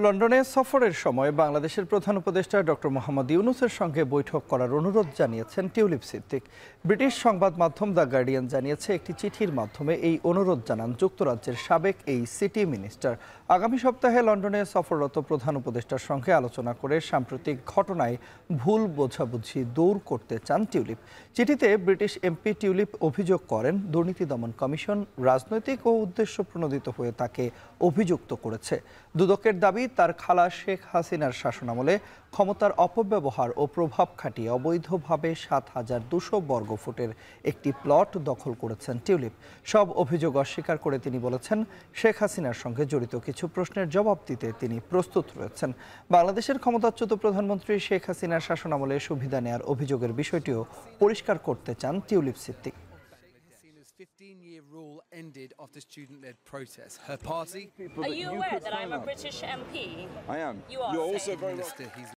লন্ডনে সফরের সময় বাংলাদেশের প্রধান উপদেষ্টা ডক্টর মোহাম্মদ ইউনূসের সঙ্গে বৈঠক করার অনুরোধ জানিয়েছেন টিউলিপ সিদ্দিক। ব্রিটিশ সংবাদ মাধ্যম দ্য গার্ডিয়ান জানিয়েছে, একটি চিঠির মাধ্যমে এই অনুরোধ জানান যুক্তরাজ্যের সাবেক এই সিটি মিনিস্টার। আগামী সপ্তাহে লন্ডনে সফররত প্রধান উপদেষ্টার সঙ্গে আলোচনা করে সাম্প্রতিক ঘটনায় ভুল বোঝাবুঝি দূর করতে চান টিউলিপ। চিঠিতে ব্রিটিশ এমপি টিউলিপ অভিযোগ করেন, দুর্নীতি দমন কমিশন রাজনৈতিক ও উদ্দেশ্য প্রণোদিত হয়ে তাকে অভিযুক্ত করেছে। দুদকের দাবি, তার খালা শেখ হাসিনার শাসনামলে ক্ষমতার অপব্যবহার ও প্রভাব খাটিয়ে অবৈধভাবে ৭,২০০ বর্গফুটের একটি প্লট দখল করেছেন টিউলিপ। সব অভিযোগ অস্বীকার করে তিনি বলেছেন, শেখ হাসিনার সঙ্গে জড়িত কিছু প্রশ্নের জবাব দিতে তিনি প্রস্তুত রয়েছেন। বাংলাদেশের ক্ষমতাচ্যুত প্রধানমন্ত্রী শেখ হাসিনার শাসনামলে সুবিধা নেয়ার অভিযোগের বিষয়টিও পরিষ্কার করতে চান tulip Siddique. 15-year rule ended after student-led protests. Her party... Are you aware that I'm a British MP? I am. You are. You're also very Minister, he's